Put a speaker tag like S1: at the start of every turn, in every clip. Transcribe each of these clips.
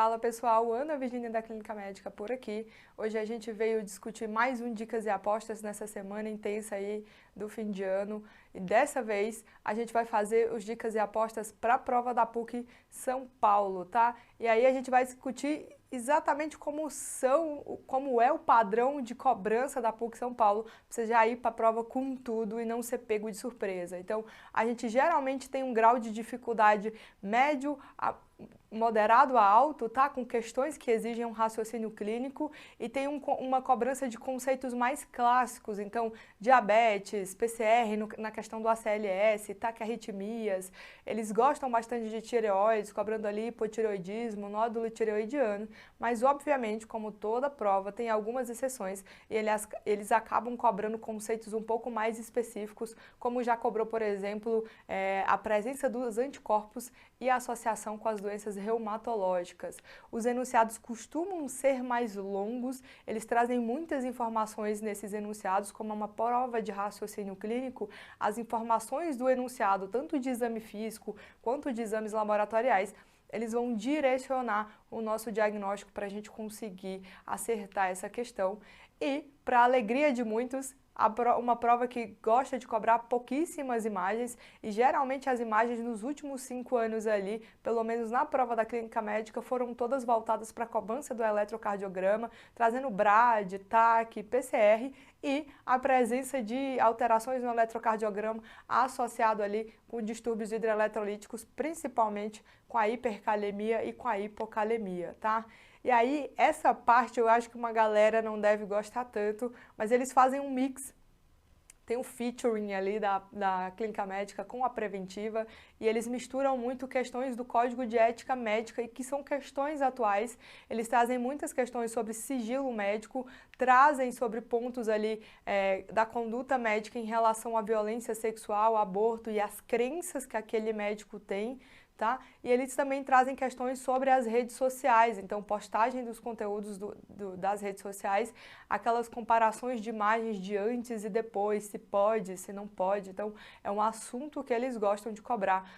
S1: Fala pessoal, Ana Virgínia da Clínica Médica por aqui. Hoje a gente veio discutir mais um Dicas e Apostas nessa semana intensa aí do fim de ano. E dessa vez a gente vai fazer os Dicas e Apostas para a prova da PUC São Paulo, tá? E aí a gente vai discutir exatamente como é o padrão de cobrança da PUC São Paulo, pra você já ir para a prova com tudo e não ser pego de surpresa. Então, a gente geralmente tem um grau de dificuldade médio, moderado a alto, tá? Com questões que exigem um raciocínio clínico e tem uma cobrança de conceitos mais clássicos, então diabetes, PCR na questão do ACLS, taquiarritmias, eles gostam bastante de tireoides, cobrando ali hipotireoidismo, nódulo tireoidiano, mas obviamente, como toda prova, tem algumas exceções e eles acabam cobrando conceitos um pouco mais específicos, como já cobrou, por exemplo, a presença dos anticorpos e a associação com as doenças reumatológicas. Os enunciados costumam ser mais longos, eles trazem muitas informações nesses enunciados, como uma prova de raciocínio clínico, as informações do enunciado, tanto de exame físico quanto de exames laboratoriais, eles vão direcionar o nosso diagnóstico para a gente conseguir acertar essa questão. E, para a alegria de muitos, uma prova que gosta de cobrar pouquíssimas imagens e geralmente as imagens nos últimos 5 anos ali, pelo menos na prova da clínica médica, foram todas voltadas para a cobrança do eletrocardiograma, trazendo BRAD, TAC, PCR e a presença de alterações no eletrocardiograma associado ali com distúrbios hidroeletrolíticos, principalmente com a hipercalemia e com a hipocalemia, tá? E aí, essa parte eu acho que uma galera não deve gostar tanto, mas eles fazem um mix. Tem um featuring ali da clínica médica com a preventiva e eles misturam muito questões do Código de Ética Médica e que são questões atuais. Eles trazem muitas questões sobre sigilo médico, trazem sobre pontos ali da conduta médica em relação à violência sexual, aborto e as crenças que aquele médico tem. Tá? E eles também trazem questões sobre as redes sociais, então postagem dos conteúdos das redes sociais, aquelas comparações de imagens de antes e depois, se pode, se não pode, então é um assunto que eles gostam de cobrar,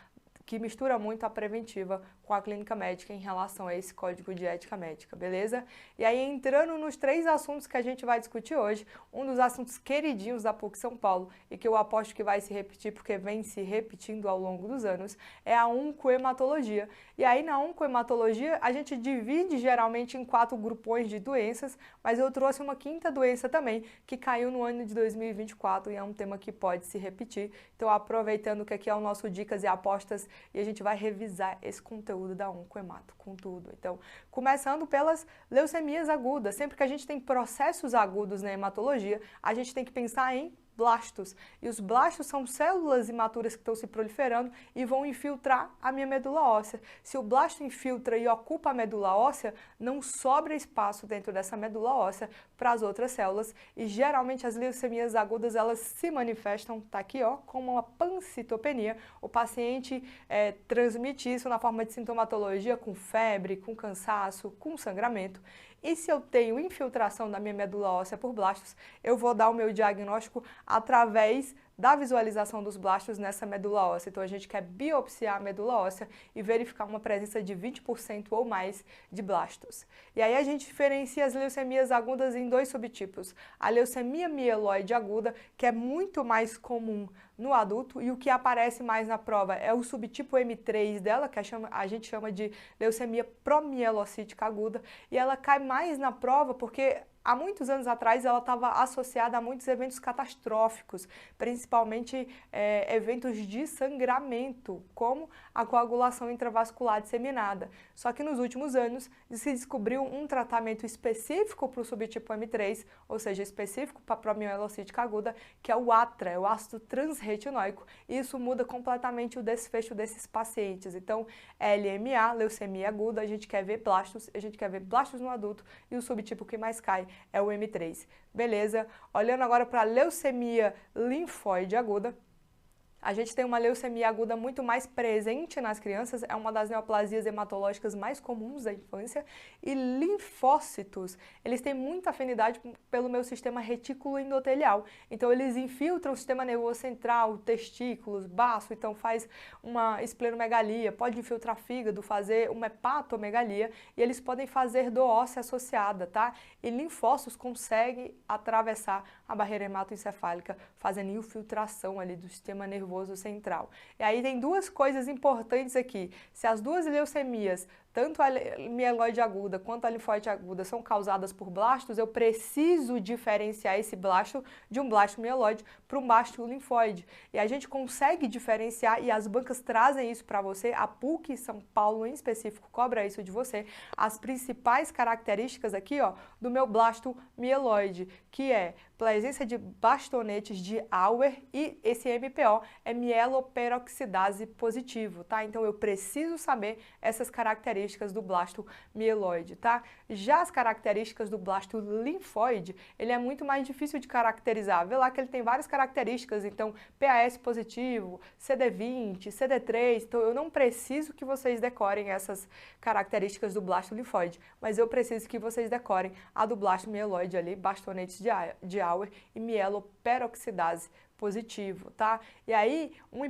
S1: que mistura muito a preventiva com a clínica médica em relação a esse Código de Ética Médica, beleza? E aí, entrando nos 3 assuntos que a gente vai discutir hoje, um dos assuntos queridinhos da PUC São Paulo e que eu aposto que vai se repetir porque vem se repetindo ao longo dos anos, é a oncohematologia. E aí, na oncohematologia, a gente divide geralmente em 4 grupões de doenças, mas eu trouxe uma 5ª doença também, que caiu no ano de 2024 e é um tema que pode se repetir. Então, aproveitando que aqui é o nosso Dicas e Apostas, e a gente vai revisar esse conteúdo da oncohemato com tudo. Então, começando pelas leucemias agudas. Sempre que a gente tem processos agudos na hematologia, a gente tem que pensar em blastos. E os blastos são células imaturas que estão se proliferando e vão infiltrar a minha medula óssea. Se o blasto infiltra e ocupa a medula óssea, não sobra espaço dentro dessa medula óssea para as outras células e geralmente as leucemias agudas elas se manifestam, tá aqui ó, como uma pancitopenia. O paciente transmite isso na forma de sintomatologia com febre, com cansaço, com sangramento. E se eu tenho infiltração da minha medula óssea por blastos, eu vou dar o meu diagnóstico através da visualização dos blastos nessa medula óssea. Então, a gente quer biopsiar a medula óssea e verificar uma presença de 20% ou mais de blastos. E aí a gente diferencia as leucemias agudas em 2 subtipos. A leucemia mieloide aguda, que é muito mais comum no adulto, e o que aparece mais na prova é o subtipo M3 dela, que a gente chama de leucemia promielocítica aguda, e ela cai mais na prova porque há muitos anos atrás ela estava associada a muitos eventos catastróficos, principalmente eventos de sangramento, como a coagulação intravascular disseminada. Só que nos últimos anos se descobriu um tratamento específico para o subtipo M3, ou seja, específico para a promielocítica aguda, que é o ATRA, é o ácido transretinoico, e isso muda completamente o desfecho desses pacientes. Então, LMA, leucemia aguda, a gente quer ver blastos no adulto, e o subtipo que mais cai é o M3. Beleza? Olhando agora para a leucemia linfóide aguda, A gente tem uma leucemia aguda muito mais presente nas crianças, é uma das neoplasias hematológicas mais comuns da infância, e linfócitos, eles têm muita afinidade pelo meu sistema retículo endotelial, então eles infiltram o sistema nervoso central, testículos, baço, então faz uma esplenomegalia, pode infiltrar fígado, fazer uma hepatomegalia, e eles podem fazer dor óssea associada, tá? E linfócitos conseguem atravessar a barreira hematoencefálica, fazendo infiltração ali do sistema nervoso central. E aí tem duas coisas importantes aqui. Se as duas leucemias, tanto a mieloide aguda quanto a linfóide aguda, são causadas por blastos, eu preciso diferenciar esse blasto de um blasto mieloide para um blasto linfóide. E a gente consegue diferenciar, e as bancas trazem isso para você, a PUC São Paulo em específico cobra isso de você, as principais características aqui, ó, do meu blasto mieloide, que é presença de bastonetes de Auer e esse MPO é mieloperoxidase positivo, tá? Então eu preciso saber essas características do blasto mieloide, tá? Já as características do blasto linfóide, ele é muito mais difícil de caracterizar. Vê lá que ele tem várias características, então PAS positivo, CD20, CD3, então eu não preciso que vocês decorem essas características do blasto linfóide, mas eu preciso que vocês decorem a do blasto mieloide ali, bastonetes de Auer e mieloperoxidase positivo, tá? E aí, uma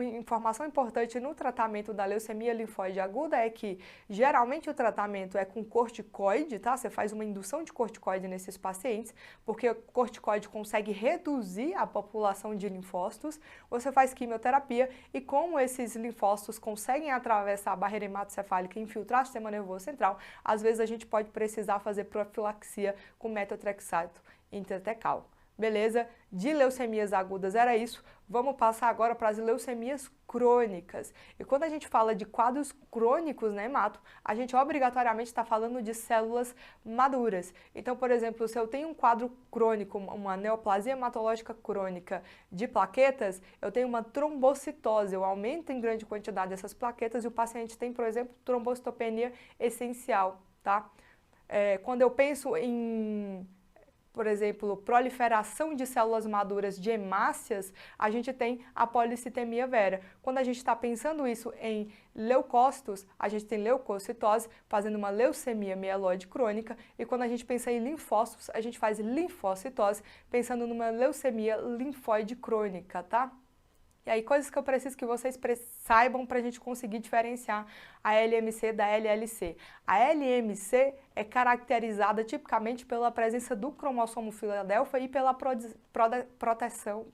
S1: informação importante no tratamento da leucemia linfóide aguda é que, geralmente, o tratamento é com corticoide, tá? Você faz uma indução de corticoide nesses pacientes, porque o corticoide consegue reduzir a população de linfócitos, você faz quimioterapia e como esses linfócitos conseguem atravessar a barreira hematocefálica e infiltrar o sistema nervoso central, às vezes a gente pode precisar fazer profilaxia com metotrexato intratecal. Beleza? De leucemias agudas era isso. Vamos passar agora para as leucemias crônicas. E quando a gente fala de quadros crônicos na hemato, a gente obrigatoriamente está falando de células maduras. Então, por exemplo, se eu tenho um quadro crônico, uma neoplasia hematológica crônica de plaquetas, eu tenho uma trombocitose, eu aumento em grande quantidade essas plaquetas e o paciente tem, por exemplo, trombocitopenia essencial, tá? Quando eu penso em, por exemplo, proliferação de células maduras de hemácias, a gente tem a policitemia vera. Quando a gente está pensando isso em leucócitos, a gente tem leucocitose, fazendo uma leucemia mieloide crônica, e quando a gente pensa em linfócitos, a gente faz linfocitose, pensando numa leucemia linfóide crônica, tá? E aí, coisas que eu preciso que vocês saibam para a gente conseguir diferenciar a LMC da LLC. A LMC é caracterizada tipicamente pela presença do cromossomo Filadélfia e pela produção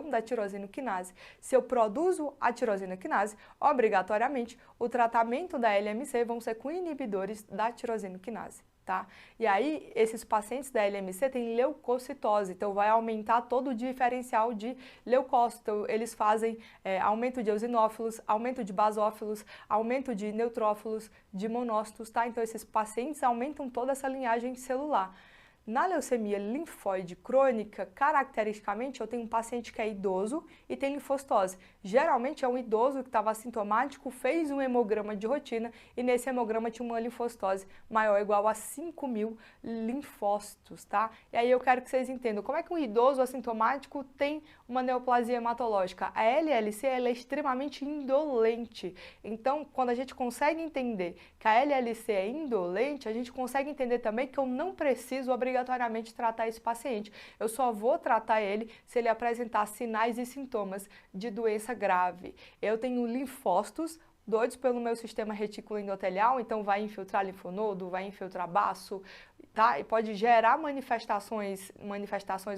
S1: da tirosina quinase. Se eu produzo a tirosina quinase, obrigatoriamente, o tratamento da LMC vão ser com inibidores da tirosina quinase. Tá? E aí, esses pacientes da LMC têm leucocitose, então vai aumentar todo o diferencial de leucócitos. Então, eles fazem aumento de eosinófilos, aumento de basófilos, aumento de neutrófilos, de monócitos, tá? Então, esses pacientes aumentam toda essa linhagem celular. Na leucemia linfóide crônica, caracteristicamente, eu tenho um paciente que é idoso e tem linfocitose. Geralmente é um idoso que estava assintomático, fez um hemograma de rotina e nesse hemograma tinha uma linfocitose maior ou igual a 5.000 linfócitos, tá? E aí eu quero que vocês entendam como é que um idoso assintomático tem uma neoplasia hematológica. A LLC ela é extremamente indolente. Então, quando a gente consegue entender que a LLC é indolente, a gente consegue entender também que eu não preciso obrigatoriamente tratar esse paciente. Eu só vou tratar ele se ele apresentar sinais e sintomas de doença grave. Eu tenho linfócitos doidos pelo meu sistema retículo endotelial, então vai infiltrar linfonodo, vai infiltrar baço, tá? E pode gerar manifestações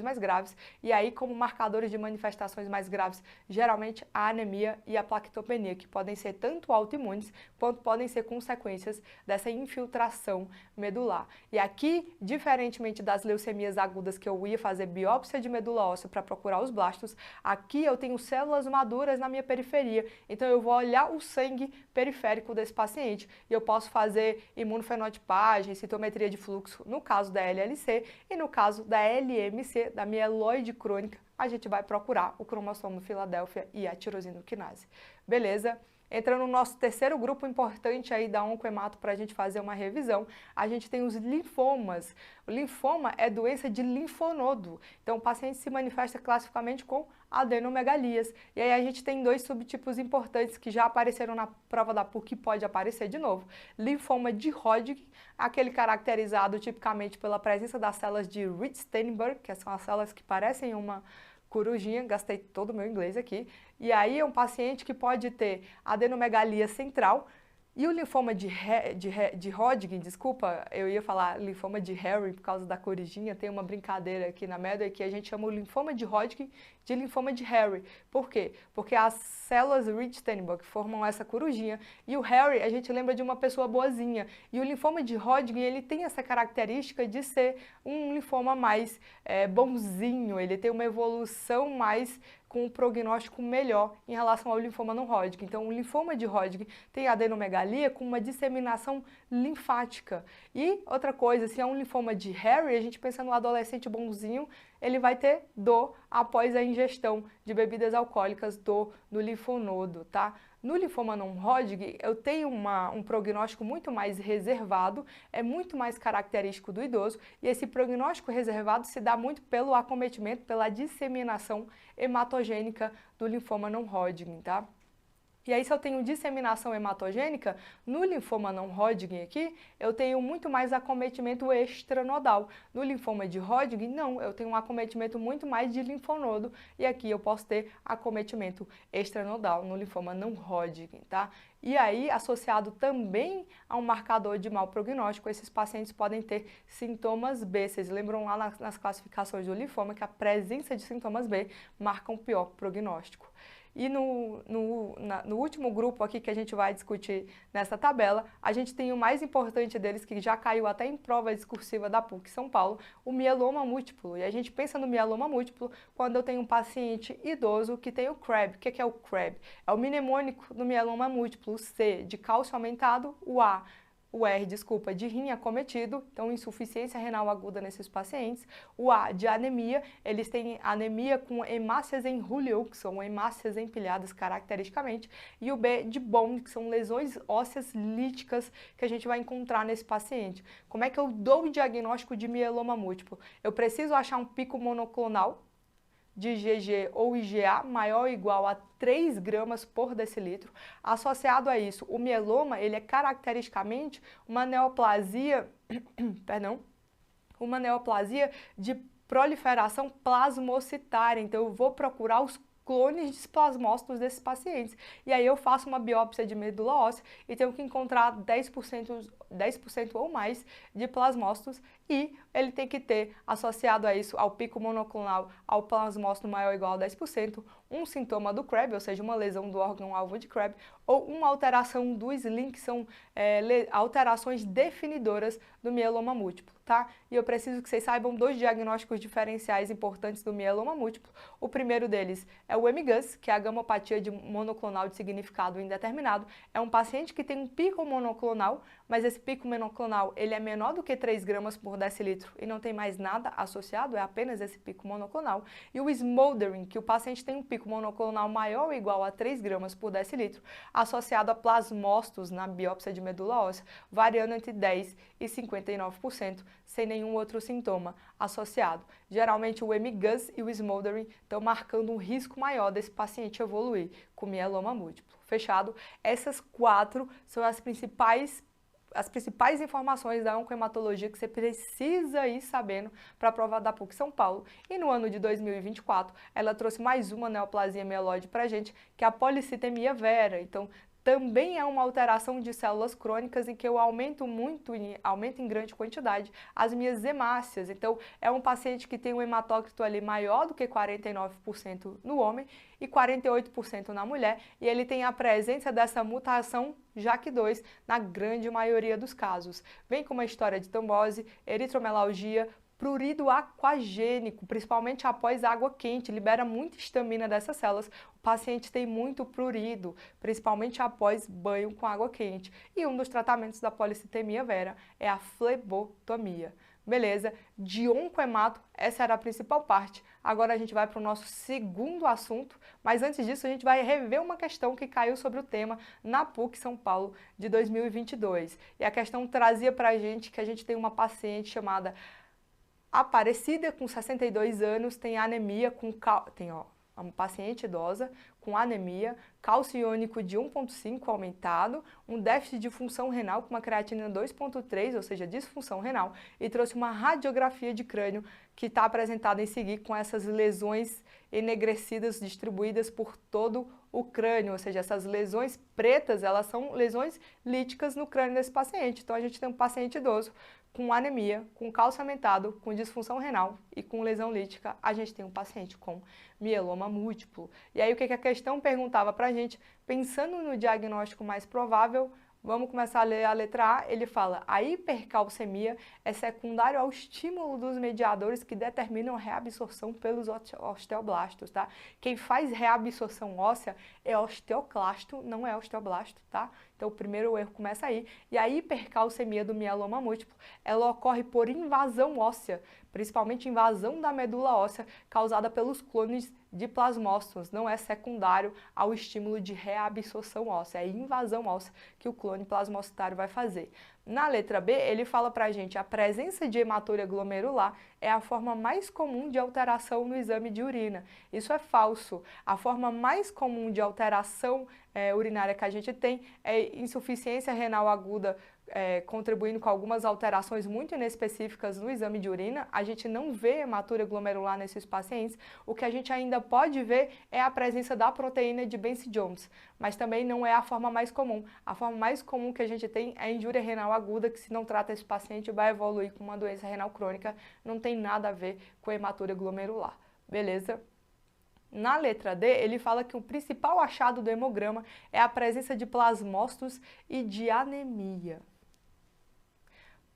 S1: mais graves. E aí, como marcadores de manifestações mais graves, geralmente a anemia e a plaquetopenia, que podem ser tanto autoimunes quanto podem ser consequências dessa infiltração medular. E aqui, diferentemente das leucemias agudas que eu ia fazer biópsia de medula óssea para procurar os blastos, aqui eu tenho células maduras na minha periferia. Então eu vou olhar o sangue periférico desse paciente e eu posso fazer imunofenotipagem, citometria de fluxo no caso da LLC e no caso da LMC, da mieloide crônica, a gente vai procurar o cromossomo Filadélfia e a tirosina quinase. Beleza? Entrando no nosso terceiro grupo importante aí da oncohemato para a gente fazer uma revisão, a gente tem os linfomas. O linfoma é doença de linfonodo, então o paciente se manifesta classificamente com adenomegalias. E aí a gente tem dois subtipos importantes que já apareceram na prova da PUC e pode aparecer de novo. Linfoma de Hodgkin, aquele caracterizado tipicamente pela presença das células de Rich-Steinberg, que são as células que parecem uma corujinha, gastei todo o meu inglês aqui, e aí é um paciente que pode ter adenomegalia central, e o linfoma de Hodgkin, desculpa, eu ia falar linfoma de Harry por causa da corujinha, tem uma brincadeira aqui na Medway que a gente chama o linfoma de Hodgkin de linfoma de Harry. Por quê? Porque as células Rich-Steinberg formam essa corujinha e o Harry a gente lembra de uma pessoa boazinha. E o linfoma de Hodgkin, ele tem essa característica de ser um linfoma mais bonzinho, ele tem uma evolução mais com um prognóstico melhor em relação ao linfoma não Hodgkin. Então, o linfoma de Hodgkin tem adenomegalia com uma disseminação linfática. E outra coisa, se é um linfoma de Harry, a gente pensa no adolescente bonzinho, ele vai ter dor após a ingestão de bebidas alcoólicas, dor no linfonodo, tá? No linfoma não Hodgkin, eu tenho um prognóstico muito mais reservado, é muito mais característico do idoso, e esse prognóstico reservado se dá muito pelo acometimento, pela disseminação hematogênica do linfoma não Hodgkin, tá? E aí, se eu tenho disseminação hematogênica, no linfoma não Hodgkin aqui, eu tenho muito mais acometimento extranodal. No linfoma de Hodgkin, não, eu tenho um acometimento muito mais de linfonodo, e aqui eu posso ter acometimento extranodal no linfoma não Hodgkin, tá? E aí, associado também a um marcador de mau prognóstico, esses pacientes podem ter sintomas B. Vocês lembram lá nas classificações do linfoma que a presença de sintomas B marca um pior prognóstico. E no último grupo aqui que a gente vai discutir nessa tabela, a gente tem o mais importante deles, que já caiu até em prova discursiva da PUC São Paulo, o mieloma múltiplo. E a gente pensa no mieloma múltiplo quando eu tenho um paciente idoso que tem o CRAB. O que é o CRAB? É o mnemônico do mieloma múltiplo, o C de cálcio aumentado, o R, desculpa, de rim acometido, então insuficiência renal aguda nesses pacientes. O A, de anemia, eles têm anemia com hemácias em Hulio, que são hemácias empilhadas caracteristicamente. E o B, de bone, que são lesões ósseas líticas que a gente vai encontrar nesse paciente. Como é que eu dou o diagnóstico de mieloma múltiplo? Eu preciso achar um pico monoclonal de IgG ou IgA maior ou igual a 3 gramas por decilitro. Associado a isso, o mieloma, ele é caracteristicamente uma neoplasia, uma neoplasia de proliferação plasmocitária. Então, eu vou procurar os clones de plasmócitos desses pacientes. E aí eu faço uma biópsia de medula óssea e tenho que encontrar 10% ou mais de plasmócitos, e ele tem que ter, associado a isso, ao pico monoclonal, ao plasmócito maior ou igual a 10%, um sintoma do CRAB, ou seja, uma lesão do órgão-alvo de CRAB, ou uma alteração do SLIM, que são alterações definidoras do mieloma múltiplo, tá? E eu preciso que vocês saibam dois diagnósticos diferenciais importantes do mieloma múltiplo. O primeiro deles é o MGUS, que é a gamopatia monoclonal de significado indeterminado. É um paciente que tem um pico monoclonal, mas esse pico monoclonal ele é menor do que 3 gramas por decilitro e não tem mais nada associado, é apenas esse pico monoclonal. E o smoldering, que o paciente tem um pico monoclonal maior ou igual a 3 gramas por decilitro, associado a plasmócitos na biópsia de medula óssea, variando entre 10% e 59%, sem nenhum outro sintoma associado. Geralmente o MGUS e o smoldering estão marcando um risco maior desse paciente evoluir com mieloma múltiplo. Fechado? Essas 4 são as principais informações da oncohematologia que você precisa ir sabendo para a prova da PUC São Paulo. E no ano de 2024, ela trouxe mais uma neoplasia mieloide para a gente, que é a policitemia vera. Então, também é uma alteração de células crônicas em que eu aumento em grande quantidade as minhas hemácias. Então, é um paciente que tem um hematócrito ali maior do que 49% no homem e 48% na mulher, e ele tem a presença dessa mutação JAK2 na grande maioria dos casos. Vem com uma história de trombose, eritromelalgia, prurido aquagênico, principalmente após água quente, libera muita histamina dessas células. O paciente tem muito prurido, principalmente após banho com água quente. E um dos tratamentos da policitemia vera é a flebotomia. Beleza? De oncohemato, essa era a principal parte. Agora a gente vai para o nosso segundo assunto, mas antes disso a gente vai rever uma questão que caiu sobre o tema na PUC São Paulo de 2022. E a questão trazia para a gente que a gente tem uma paciente chamada Aparecida, com 62 anos, tem anemia, uma paciente idosa com anemia, cálcio iônico de 1,5 aumentado, um déficit de função renal com uma creatinina 2,3, ou seja, disfunção renal, e trouxe uma radiografia de crânio que está apresentada em seguir com essas lesões enegrecidas distribuídas por todo o crânio, ou seja, essas lesões pretas, elas são lesões líticas no crânio desse paciente. Então a gente tem um paciente idoso com anemia, com cálcio aumentado, com disfunção renal e com lesão lítica, a gente tem um paciente com mieloma múltiplo. E aí o que a questão perguntava para a gente, pensando no diagnóstico mais provável, vamos começar a ler a letra A, ele fala, a hipercalcemia é secundário ao estímulo dos mediadores que determinam a reabsorção pelos osteoblastos, tá? Quem faz reabsorção óssea é osteoclasto, não é osteoblasto, tá? Então o primeiro erro começa aí. E a hipercalcemia do mieloma múltiplo, ela ocorre por invasão óssea, principalmente invasão da medula óssea causada pelos clones de plasmócitos, não é secundário ao estímulo de reabsorção óssea, é invasão óssea que o clone plasmocitário vai fazer. Na letra B, ele fala pra gente a presença de hematúria glomerular é a forma mais comum de alteração no exame de urina. Isso é falso. A forma mais comum de alteração urinária que a gente tem é insuficiência renal aguda, contribuindo com algumas alterações muito inespecíficas no exame de urina. A gente não vê hematúria glomerular nesses pacientes. O que a gente ainda pode ver é a presença da proteína de Benson-Jones, mas também não é a forma mais comum. A forma mais comum que a gente tem é a injúria renal aguda, que se não trata esse paciente vai evoluir com uma doença renal crônica, não tem nada a ver com hematúria glomerular. Beleza? Na letra D, ele fala que o principal achado do hemograma é a presença de plasmócitos e de anemia.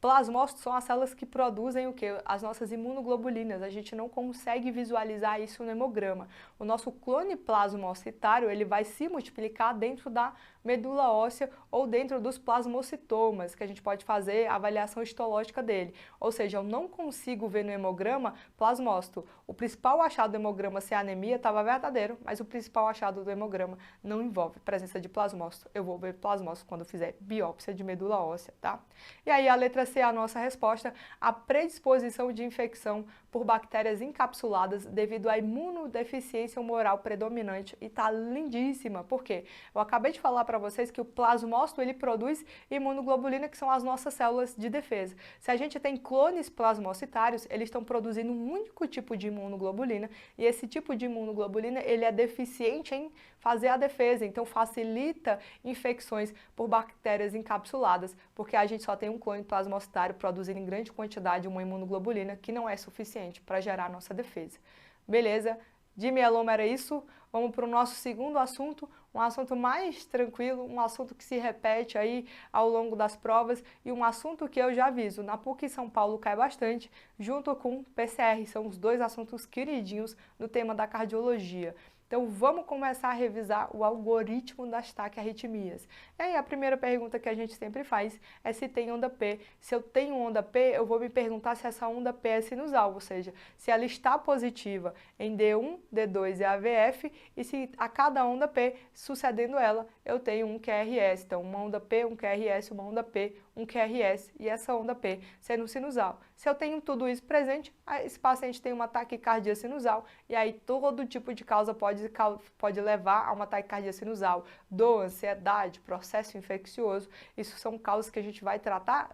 S1: Plasmócitos são as células que produzem o quê? As nossas imunoglobulinas. A gente não consegue visualizar isso no hemograma. O nosso clone plasmocitário, ele vai se multiplicar dentro da medula óssea ou dentro dos plasmocitomas, que a gente pode fazer a avaliação histológica dele. Ou seja, eu não consigo ver no hemograma plasmócito. O principal achado do hemograma ser anemia estava verdadeiro, mas o principal achado do hemograma não envolve presença de plasmócito. Eu vou ver plasmócito quando fizer biópsia de medula óssea, tá? E aí a letra C é a nossa resposta, a predisposição de infecção por bactérias encapsuladas devido à imunodeficiência humoral predominante, e tá lindíssima. Por quê? Eu acabei de falar para vocês que o plasmócito ele produz imunoglobulina, que são as nossas células de defesa. Se a gente tem clones plasmocitários, eles estão produzindo um único tipo de imunoglobulina, e esse tipo de imunoglobulina ele é deficiente em fazer a defesa, então facilita infecções por bactérias encapsuladas, porque a gente só tem um clone plasmocitário produzindo em grande quantidade uma imunoglobulina que não é suficiente para gerar a nossa defesa. Beleza? De mieloma era isso. Vamos para o nosso segundo assunto, um assunto mais tranquilo, um assunto que se repete aí ao longo das provas e um assunto que eu já aviso, na PUC São Paulo cai bastante, junto com PCR, são os dois assuntos queridinhos no tema da cardiologia. Então vamos começar a revisar o algoritmo das taquiarritmias. E aí a primeira pergunta que a gente sempre faz é se tem onda P. Se eu tenho onda P, eu vou me perguntar se essa onda P é sinusal, ou seja, se ela está positiva em D1, D2 e AVF, e se a cada onda P, sucedendo ela, eu tenho um QRS. Então uma onda P, um QRS, uma onda P, um QRS e essa onda P sendo sinusal. Se eu tenho tudo isso presente, esse paciente tem uma taquicardia sinusal e aí todo tipo de causa pode levar a uma taquicardia sinusal, dor, ansiedade, processo infeccioso. Isso são causas que a gente vai tratar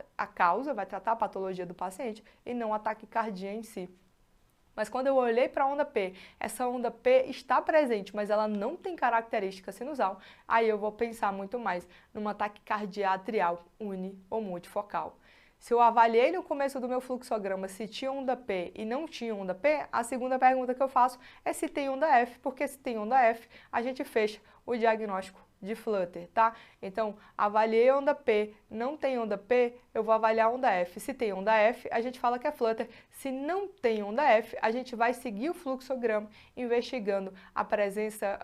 S1: vai tratar a patologia do paciente e não a taquicardia em si. Mas quando eu olhei para a onda P, essa onda P está presente, mas ela não tem característica sinusal, aí eu vou pensar muito mais numa taquicardia atrial uni ou multifocal. Se eu avaliei no começo do meu fluxograma se tinha onda P e não tinha onda P, a segunda pergunta que eu faço é se tem onda F, porque se tem onda F, a gente fecha o diagnóstico de flutter, tá? Então, avaliei onda P, não tem onda P, eu vou avaliar onda F. Se tem onda F, a gente fala que é flutter. Se não tem onda F, a gente vai seguir o fluxograma, investigando a presença,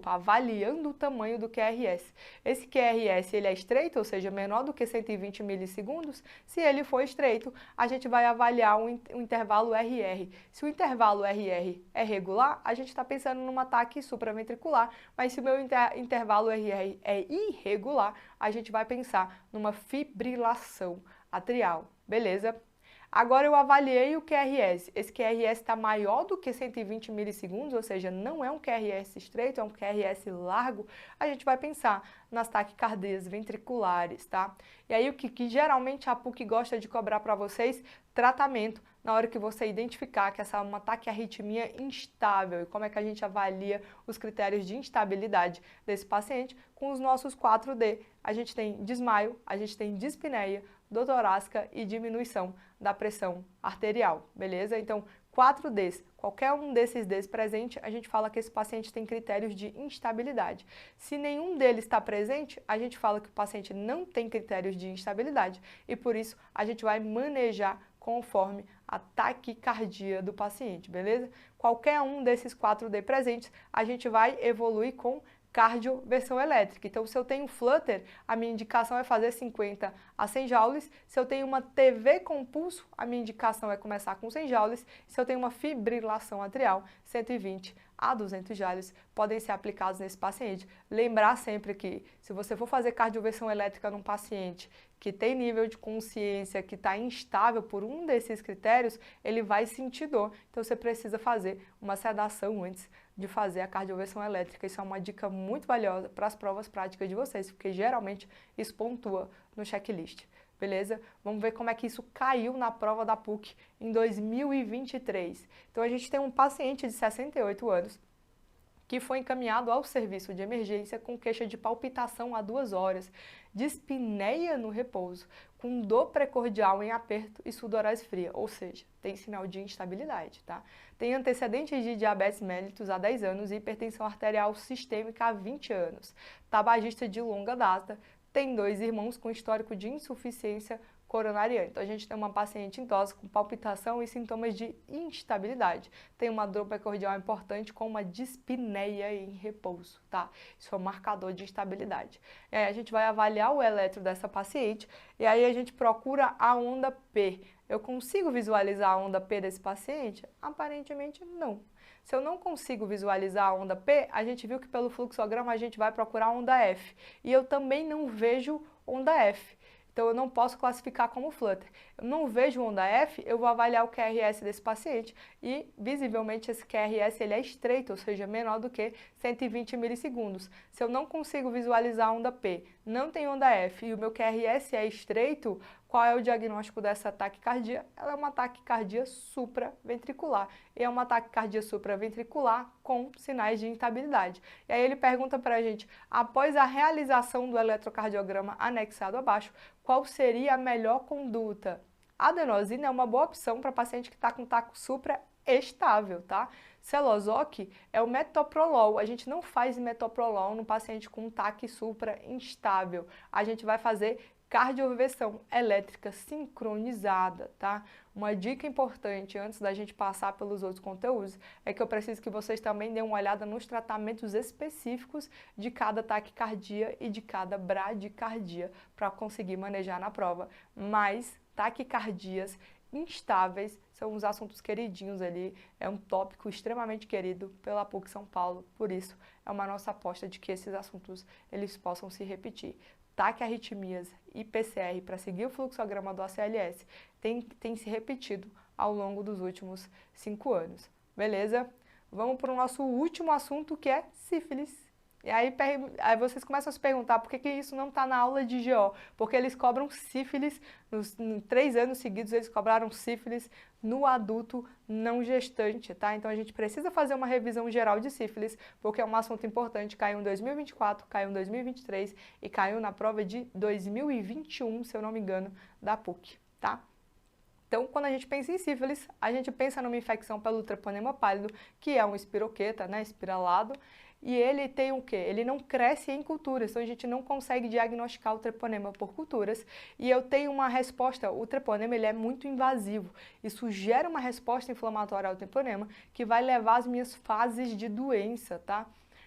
S1: avaliando o tamanho do QRS. Esse QRS, ele é estreito, ou seja, menor do que 120 milissegundos. Se ele for estreito, a gente vai avaliar o intervalo RR. Se o intervalo RR é regular, a gente está pensando num ataque supraventricular, mas se o meu intervalo RR é irregular, a gente vai pensar numa fibrilação atrial, beleza? Agora eu avaliei o QRS. Esse QRS está maior do que 120 milissegundos, ou seja, não é um QRS estreito, é um QRS largo. A gente vai pensar nas taquicardias ventriculares, tá? E aí o que geralmente a PUC gosta de cobrar para vocês? Tratamento, na hora que você identificar que essa é uma taquiarritmia instável. E como é que a gente avalia os critérios de instabilidade desse paciente? Com os nossos 4D. A gente tem desmaio, a gente tem dispneia, dor torácica e diminuição da pressão arterial, beleza? Então, 4Ds, qualquer um desses Ds presente, a gente fala que esse paciente tem critérios de instabilidade. Se nenhum deles está presente, a gente fala que o paciente não tem critérios de instabilidade e por isso a gente vai manejar conforme a taquicardia do paciente, beleza? Qualquer um desses 4D presentes, a gente vai evoluir com cardioversão elétrica. Então, se eu tenho flutter, a minha indicação é fazer 50 a 100 joules. Se eu tenho uma TV com pulso, a minha indicação é começar com 100 joules. Se eu tenho uma fibrilação atrial, 120 a 200 joules podem ser aplicados nesse paciente. Lembrar sempre que, se você for fazer cardioversão elétrica num paciente que tem nível de consciência, que está instável por um desses critérios, ele vai sentir dor. Então, você precisa fazer uma sedação antes de fazer a cardioversão elétrica. Isso é uma dica muito valiosa para as provas práticas de vocês, porque geralmente isso pontua no checklist. Beleza? Vamos ver como é que isso caiu na prova da PUC em 2023. Então, a gente tem um paciente de 68 anos que foi encaminhado ao serviço de emergência com queixa de palpitação há 2 horas, dispneia no repouso, com dor precordial em aperto e sudorese fria, ou seja, tem sinal de instabilidade, tá? Tem antecedentes de diabetes mellitus há 10 anos e hipertensão arterial sistêmica há 20 anos, tabagista de longa data, tem 2 irmãos com histórico de insuficiência coronariana. Então, a gente tem uma paciente idosa com palpitação e sintomas de instabilidade. Tem uma dor precordial importante com uma dispneia em repouso, tá? Isso é um marcador de instabilidade. E aí, a gente vai avaliar o eletro dessa paciente e aí a gente procura a onda P. Eu consigo visualizar a onda P desse paciente? Aparentemente, não. Se eu não consigo visualizar a onda P, a gente viu que pelo fluxograma a gente vai procurar a onda F. E eu também não vejo onda F. Então, eu não posso classificar como flutter. Eu não vejo onda F, eu vou avaliar o QRS desse paciente e, visivelmente, esse QRS ele é estreito, ou seja, menor do que 120 milissegundos. Se eu não consigo visualizar a onda P, não tem onda F e o meu QRS é estreito, qual é o diagnóstico dessa taquicardia? Ela é uma taquicardia supraventricular. E é uma taquicardia supraventricular com sinais de instabilidade. E aí ele pergunta para a gente, após a realização do eletrocardiograma anexado abaixo, qual seria a melhor conduta? A adenosina é uma boa opção para paciente que está com taco supra estável, tá? Celozoc é o metoprolol. A gente não faz metoprolol no paciente com TAC supra instável. A gente vai fazer cardioversão elétrica sincronizada, tá? Uma dica importante antes da gente passar pelos outros conteúdos é que eu preciso que vocês também deem uma olhada nos tratamentos específicos de cada taquicardia e de cada bradicardia para conseguir manejar na prova. Mas taquicardias instáveis são os assuntos queridinhos ali, é um tópico extremamente querido pela PUC São Paulo, por isso é uma nossa aposta de que esses assuntos eles possam se repetir. Taquiarritmias e PCR para seguir o fluxograma do ACLS tem se repetido ao longo dos últimos 5 anos, beleza? Vamos para o nosso último assunto que é sífilis. E aí vocês começam a se perguntar por que isso não está na aula de GO, porque eles cobram sífilis, em 3 anos seguidos eles cobraram sífilis no adulto não gestante, tá? Então a gente precisa fazer uma revisão geral de sífilis, porque é um assunto importante, caiu em 2024, caiu em 2023 e caiu na prova de 2021, se eu não me engano, da PUC, tá? Então, quando a gente pensa em sífilis, a gente pensa numa infecção pelo treponema pálido, que é um espiroqueta, né, espiralado, e ele tem o quê? Ele não cresce em culturas, então a gente não consegue diagnosticar o treponema por culturas, e eu tenho uma resposta, o treponema ele é muito invasivo, isso gera uma resposta inflamatória ao treponema que vai levar às minhas fases de doença, tá?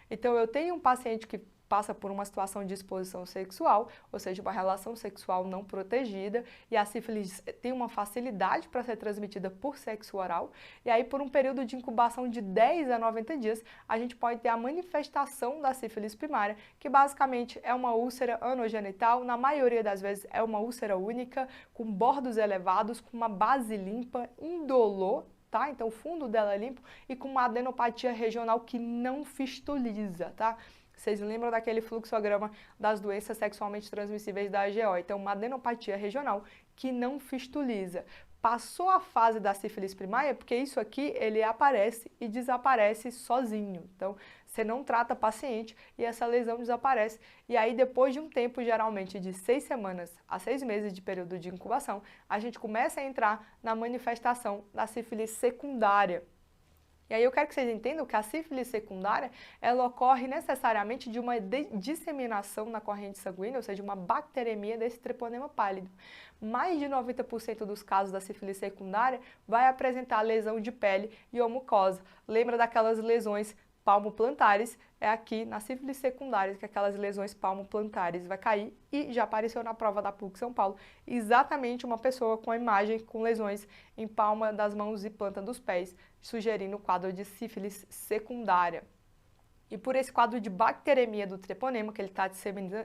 S1: Então eu tenho um paciente que passa por uma situação de exposição sexual, ou seja, uma relação sexual não protegida, e a sífilis tem uma facilidade para ser transmitida por sexo oral, e aí por um período de incubação de 10 a 90 dias, a gente pode ter a manifestação da sífilis primária, que basicamente é uma úlcera anogenital, na maioria das vezes é uma úlcera única, com bordos elevados, com uma base limpa, indolor, tá? Então o fundo dela é limpo e com uma adenopatia regional que não fistuliza, tá? Vocês lembram daquele fluxograma das doenças sexualmente transmissíveis da AGO? Então, uma adenopatia regional que não fistuliza. Passou a fase da sífilis primária, porque isso aqui ele aparece e desaparece sozinho. Então, você não trata paciente e essa lesão desaparece. E aí, depois de um tempo, geralmente de 6 semanas a 6 meses de período de incubação, a gente começa a entrar na manifestação da sífilis secundária. E aí eu quero que vocês entendam que a sífilis secundária, ela ocorre necessariamente de uma disseminação na corrente sanguínea, ou seja, uma bacteremia desse treponema pálido. Mais de 90% dos casos da sífilis secundária vai apresentar lesão de pele e ou mucosa. Lembra daquelas lesões palmoplantares? É aqui na sífilis secundária que aquelas lesões palmoplantares vai cair e já apareceu na prova da PUC São Paulo exatamente uma pessoa com a imagem com lesões em palma das mãos e planta dos pés, sugerindo o quadro de sífilis secundária. E por esse quadro de bacteremia do treponema, que ele está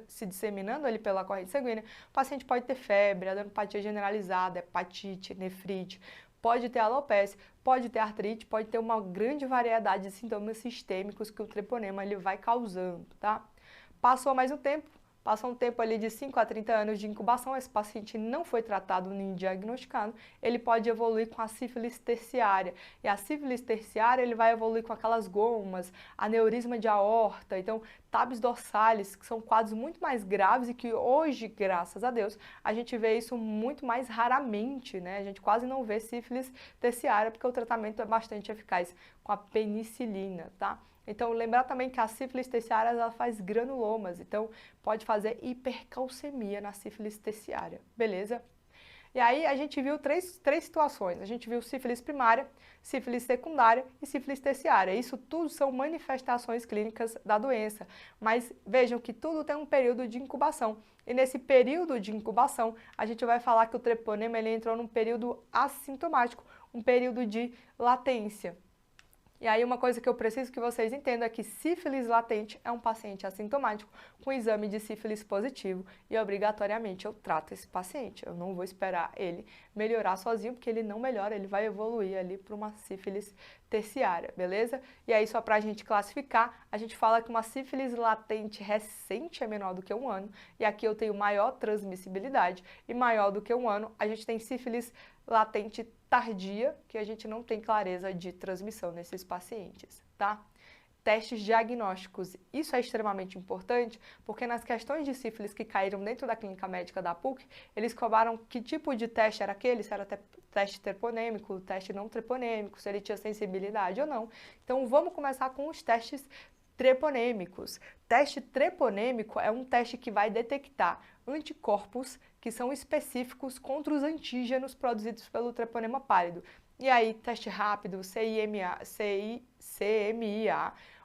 S1: se disseminando ali pela corrente sanguínea, o paciente pode ter febre, adenopatia generalizada, hepatite, nefrite, pode ter alopecia, pode ter artrite, pode ter uma grande variedade de sintomas sistêmicos que o treponema ele vai causando, tá? Passou mais um tempo, passou um tempo ali de 5 a 30 anos de incubação, esse paciente não foi tratado nem diagnosticado, ele pode evoluir com a sífilis terciária. E a sífilis terciária ele vai evoluir com aquelas gomas, aneurisma de aorta, então tabes dorsales, que são quadros muito mais graves e que hoje, graças a Deus, a gente vê isso muito mais raramente, né? A gente quase não vê sífilis terciária porque o tratamento é bastante eficaz com a penicilina, tá? Então, lembrar também que a sífilis terciária ela faz granulomas, então pode fazer hipercalcemia na sífilis terciária, beleza? E aí a gente viu três situações, a gente viu sífilis primária, sífilis secundária e sífilis terciária. Isso tudo são manifestações clínicas da doença, mas vejam que tudo tem um período de incubação. E nesse período de incubação, a gente vai falar que o treponema ele entrou num período assintomático, um período de latência. E aí uma coisa que eu preciso que vocês entendam é que sífilis latente é um paciente assintomático com exame de sífilis positivo e obrigatoriamente eu trato esse paciente. Eu não vou esperar ele melhorar sozinho, porque ele não melhora, ele vai evoluir ali para uma sífilis terciária, beleza? E aí só para a gente classificar, a gente fala que uma sífilis latente recente é menor do que 1 ano e aqui eu tenho maior transmissibilidade e maior do que 1 ano a gente tem sífilis latente tardia, que a gente não tem clareza de transmissão nesses pacientes, tá? Testes diagnósticos, isso é extremamente importante, porque nas questões de sífilis que caíram dentro da clínica médica da PUC, eles cobraram que tipo de teste era aquele, se era teste treponêmico, teste não treponêmico, se ele tinha sensibilidade ou não. Então vamos começar com os testes treponêmicos. Teste treponêmico é um teste que vai detectar anticorpos que são específicos contra os antígenos produzidos pelo treponema pálido. E aí, teste rápido, CMIA,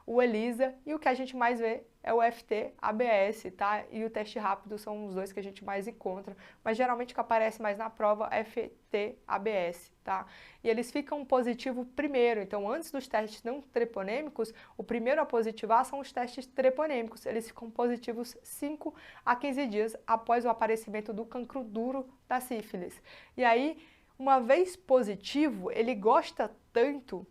S1: o ELISA e o que a gente mais vê é o FT-ABS, tá? E o teste rápido são os dois que a gente mais encontra, mas geralmente o que aparece mais na prova é FT-ABS, tá? E eles ficam positivo primeiro, então antes dos testes não treponêmicos, o primeiro a positivar são os testes treponêmicos, eles ficam positivos 5 a 15 dias após o aparecimento do cancro duro da sífilis. E aí, uma vez positivo, ele gosta tanto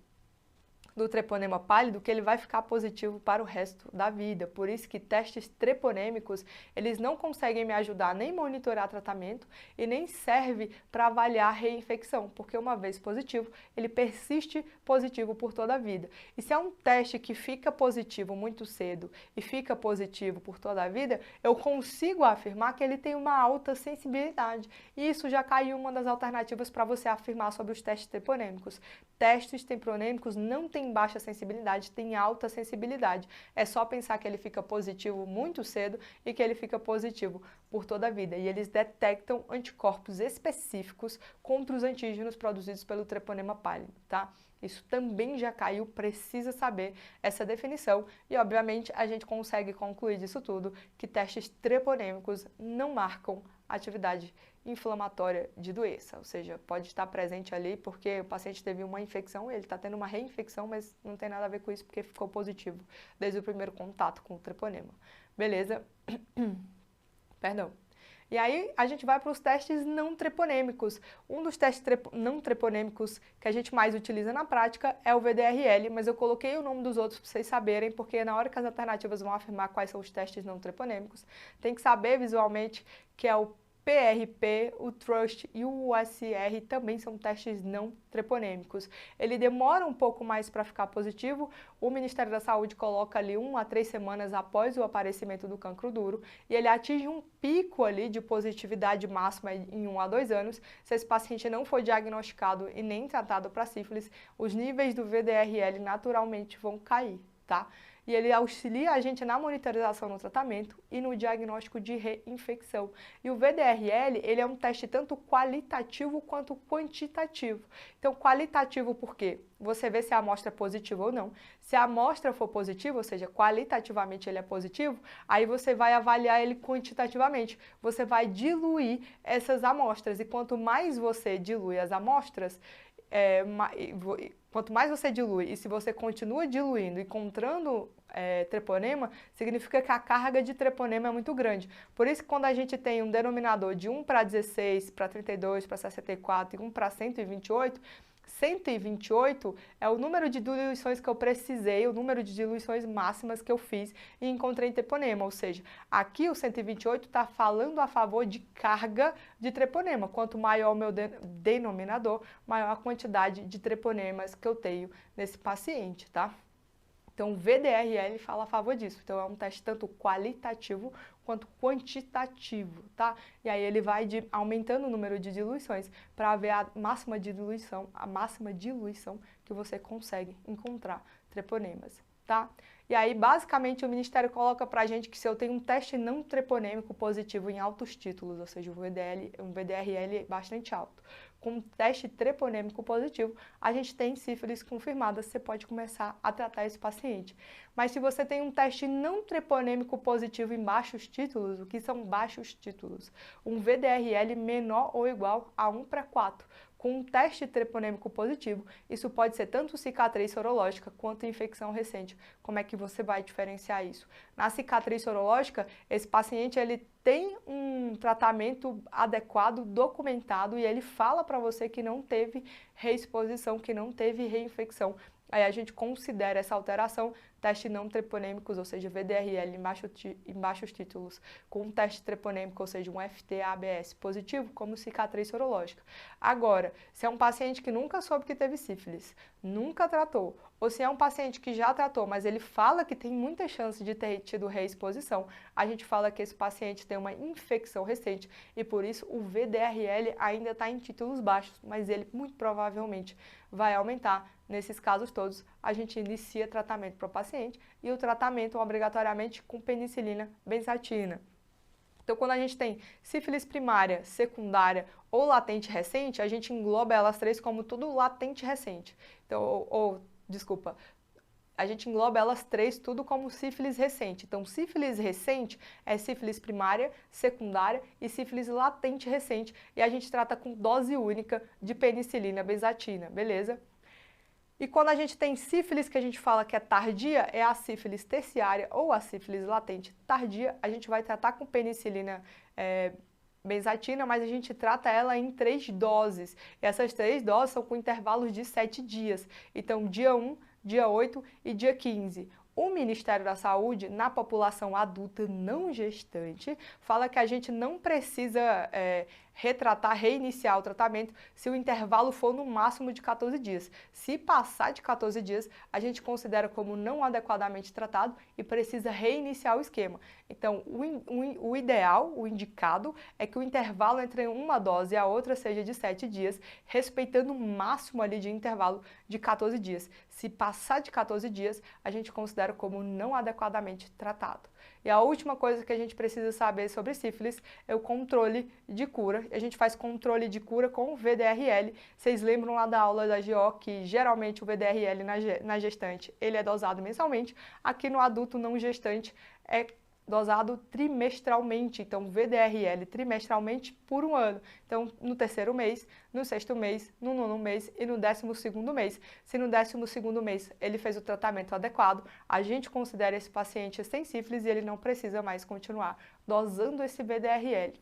S1: do treponema pálido que ele vai ficar positivo para o resto da vida. Por isso que testes treponêmicos, eles não conseguem me ajudar nem monitorar tratamento e nem serve para avaliar reinfecção, porque uma vez positivo, ele persiste positivo por toda a vida. E se é um teste que fica positivo muito cedo e fica positivo por toda a vida, eu consigo afirmar que ele tem uma alta sensibilidade. E isso já caiu uma das alternativas para você afirmar sobre os testes treponêmicos. testes treponêmicos não têm baixa sensibilidade, têm alta sensibilidade. É só pensar que ele fica positivo muito cedo e que ele fica positivo por toda a vida. E eles detectam anticorpos específicos contra os antígenos produzidos pelo treponema pálido, tá? Isso também já caiu, precisa saber essa definição e, obviamente, a gente consegue concluir disso tudo que testes treponêmicos não marcam atividade inflamatória de doença, ou seja, pode estar presente ali porque o paciente teve uma infecção, ele está tendo uma reinfecção, mas não tem nada a ver com isso porque ficou positivo desde o primeiro contato com o treponema. Beleza? Perdão. E aí a gente vai para os testes não treponêmicos. Um dos testes não treponêmicos que a gente mais utiliza na prática é o VDRL, mas eu coloquei o nome dos outros para vocês saberem, porque na hora que as alternativas vão afirmar quais são os testes não treponêmicos, tem que saber visualmente que é o PRP, o TRUST e o USR também são testes não treponêmicos. Ele demora um pouco mais para ficar positivo, o Ministério da Saúde coloca ali 1 a 3 semanas após o aparecimento do cancro duro e ele atinge um pico ali de positividade máxima em 1 a 2 anos. Se esse paciente não for diagnosticado e nem tratado para sífilis, os níveis do VDRL naturalmente vão cair, tá? E ele auxilia a gente na monitorização no tratamento e no diagnóstico de reinfecção. E o VDRL, ele é um teste tanto qualitativo quanto quantitativo. Então, qualitativo por quê? Você vê se a amostra é positiva ou não. Se a amostra for positiva, ou seja, qualitativamente ele é positivo, aí você vai avaliar ele quantitativamente. Você vai diluir essas amostras. E quanto mais você dilui as amostras, quanto mais você dilui, e se você continua diluindo, encontrando treponema, significa que a carga de treponema é muito grande. Por isso que quando a gente tem um denominador de 1 para 16, para 32, para 64 e 1 para 128, 128 é o número de diluições que eu precisei, o número de diluições máximas que eu fiz e encontrei treponema, ou seja, aqui o 128 está falando a favor de carga de treponema. Quanto maior o meu denominador, maior a quantidade de treponemas que eu tenho nesse paciente, tá? Então, o VDRL fala a favor disso. Então, é um teste tanto qualitativo quanto quantitativo, tá? E aí ele vai aumentando o número de diluições para ver a máxima diluição que você consegue encontrar treponemas, tá? E aí, basicamente, o Ministério coloca pra gente que se eu tenho um teste não treponêmico positivo em altos títulos, ou seja, um VDRL bastante alto, com um teste treponêmico positivo, a gente tem sífilis confirmada, você pode começar a tratar esse paciente. Mas se você tem um teste não treponêmico positivo em baixos títulos, o que são baixos títulos? Um VDRL menor ou igual a 1 para 4. Com um teste treponêmico positivo, isso pode ser tanto cicatriz sorológica quanto infecção recente. Como é que você vai diferenciar isso? Na cicatriz sorológica, esse paciente ele tem um tratamento adequado, documentado, e ele fala para você que não teve reexposição, que não teve reinfecção. Aí a gente considera essa alteração teste não treponêmicos, ou seja, VDRL em baixos títulos, com um teste treponêmico, ou seja, um FT-ABS positivo, como cicatriz sorológica. Agora, se é um paciente que nunca soube que teve sífilis, nunca tratou, ou se é um paciente que já tratou, mas ele fala que tem muita chance de ter tido reexposição, a gente fala que esse paciente tem uma infecção recente e por isso o VDRL ainda está em títulos baixos, mas ele muito provavelmente vai aumentar. Nesses casos todos, a gente inicia tratamento para o paciente e o tratamento obrigatoriamente com penicilina benzatina. Então, quando a gente tem sífilis primária, secundária ou latente recente, a gente engloba elas três como tudo latente recente. Então, desculpa, a gente engloba elas três tudo como sífilis recente. Então, sífilis recente é sífilis primária, secundária e sífilis latente recente. E a gente trata com dose única de penicilina benzatina, beleza? E quando a gente tem sífilis que a gente fala que é tardia, é a sífilis terciária ou a sífilis latente tardia, a gente vai tratar com penicilina benzatina, mas a gente trata ela em 3 doses. E essas 3 doses são com intervalos de 7 dias. Então, dia 1, dia 8 e dia 15. O Ministério da Saúde, na população adulta não gestante, fala que a gente não precisa retratar, reiniciar o tratamento se o intervalo for no máximo de 14 dias. Se passar de 14 dias, a gente considera como não adequadamente tratado e precisa reiniciar o esquema. Então, o ideal, o indicado, é que o intervalo entre uma dose e a outra seja de 7 dias, respeitando o máximo ali de intervalo de 14 dias. Se passar de 14 dias, a gente considera como não adequadamente tratado. E a última coisa que a gente precisa saber sobre sífilis é o controle de cura. A gente faz controle de cura com o VDRL. Vocês lembram lá da aula da GO que geralmente o VDRL na gestante ele é dosado mensalmente. Aqui no adulto não gestante é dosado trimestralmente, então VDRL trimestralmente por um ano. Então, no terceiro mês, no sexto mês, no nono mês e no 12º mês. Se no 12º mês ele fez o tratamento adequado, a gente considera esse paciente sem sífilis e ele não precisa mais continuar dosando esse VDRL.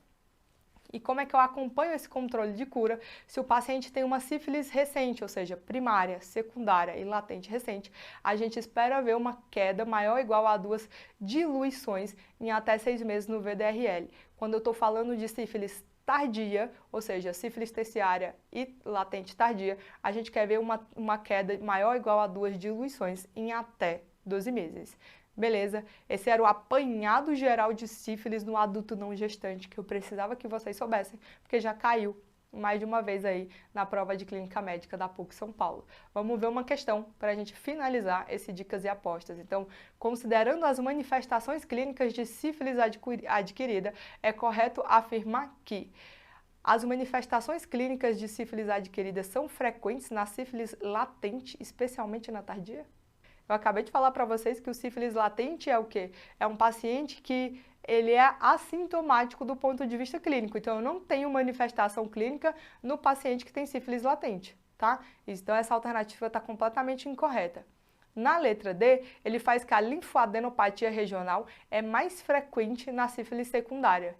S1: E como é que eu acompanho esse controle de cura se o paciente tem uma sífilis recente, ou seja, primária, secundária e latente recente? A gente espera ver uma queda maior ou igual a 2 diluições em até 6 meses no VDRL. Quando eu estou falando de sífilis tardia, ou seja, sífilis terciária e latente tardia, a gente quer ver uma queda maior ou igual a 2 diluições em até 12 meses. Beleza? Esse era o apanhado geral de sífilis no adulto não gestante, que eu precisava que vocês soubessem, porque já caiu mais de uma vez aí na prova de clínica médica da PUC São Paulo. Vamos ver uma questão para a gente finalizar esse dicas e apostas. Então, considerando as manifestações clínicas de sífilis adquirida, é correto afirmar que as manifestações clínicas de sífilis adquirida são frequentes na sífilis latente, especialmente na tardia? Eu acabei de falar para vocês que o sífilis latente é o quê? É um paciente que ele é assintomático do ponto de vista clínico. Então, eu não tenho manifestação clínica no paciente que tem sífilis latente, tá? Então, essa alternativa está completamente incorreta. Na letra D, ele faz que a linfadenopatia regional é mais frequente na sífilis secundária.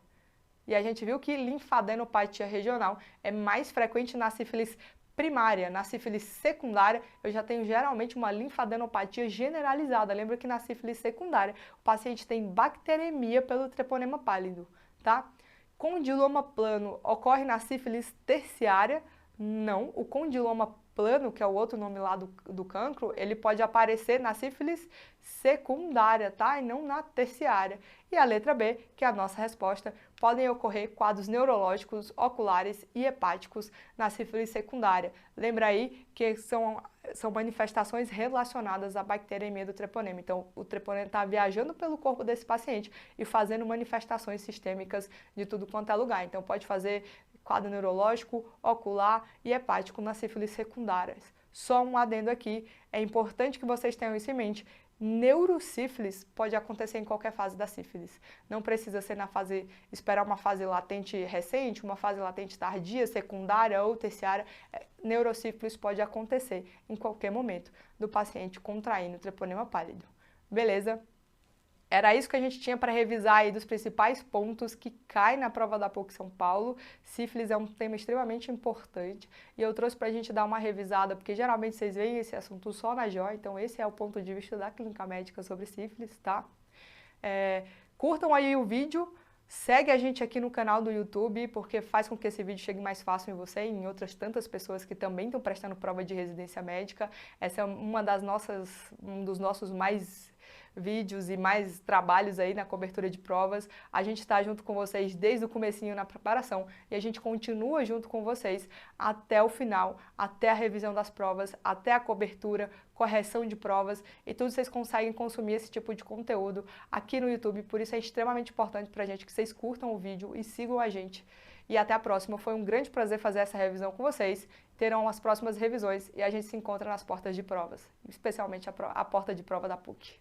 S1: E a gente viu que linfadenopatia regional é mais frequente na sífilis primária. Na sífilis secundária, eu já tenho geralmente uma linfadenopatia generalizada. Lembra que na sífilis secundária, o paciente tem bacteremia pelo treponema pálido, tá? Condiloma plano ocorre na sífilis terciária? Não. O condiloma plano, que é o outro nome lá do cancro, ele pode aparecer na sífilis secundária, tá? E não na terciária. E a letra B, que é a nossa resposta, podem ocorrer quadros neurológicos, oculares e hepáticos na sífilis secundária. Lembra aí que são manifestações relacionadas à bacteremia do treponema. Então, o treponema está viajando pelo corpo desse paciente e fazendo manifestações sistêmicas de tudo quanto é lugar. Então, pode fazer quadro neurológico, ocular e hepático nas sífilis secundárias. Só um adendo aqui, é importante que vocês tenham isso em mente. Neurosífilis pode acontecer em qualquer fase da sífilis. Não precisa ser esperar uma fase latente recente, uma fase latente tardia, secundária ou terciária. Neurosífilis pode acontecer em qualquer momento do paciente contraindo treponema pálido. Beleza? Era isso que a gente tinha para revisar aí dos principais pontos que caem na prova da PUC São Paulo. Sífilis é um tema extremamente importante e eu trouxe para a gente dar uma revisada, porque geralmente vocês veem esse assunto só na GO, então esse é o ponto de vista da clínica médica sobre sífilis, tá? Curtam aí o vídeo, segue a gente aqui no canal do YouTube, porque faz com que esse vídeo chegue mais fácil em você e em outras tantas pessoas que também estão prestando prova de residência médica. Essa é um dos nossos mais vídeos e mais trabalhos aí na cobertura de provas. A gente está junto com vocês desde o comecinho na preparação e a gente continua junto com vocês até o final, até a revisão das provas, até a cobertura, correção de provas e tudo vocês conseguem consumir esse tipo de conteúdo aqui no YouTube. Por isso é extremamente importante para a gente que vocês curtam o vídeo e sigam a gente. E até a próxima. Foi um grande prazer fazer essa revisão com vocês. Terão as próximas revisões e a gente se encontra nas portas de provas, especialmente a porta de prova da PUC.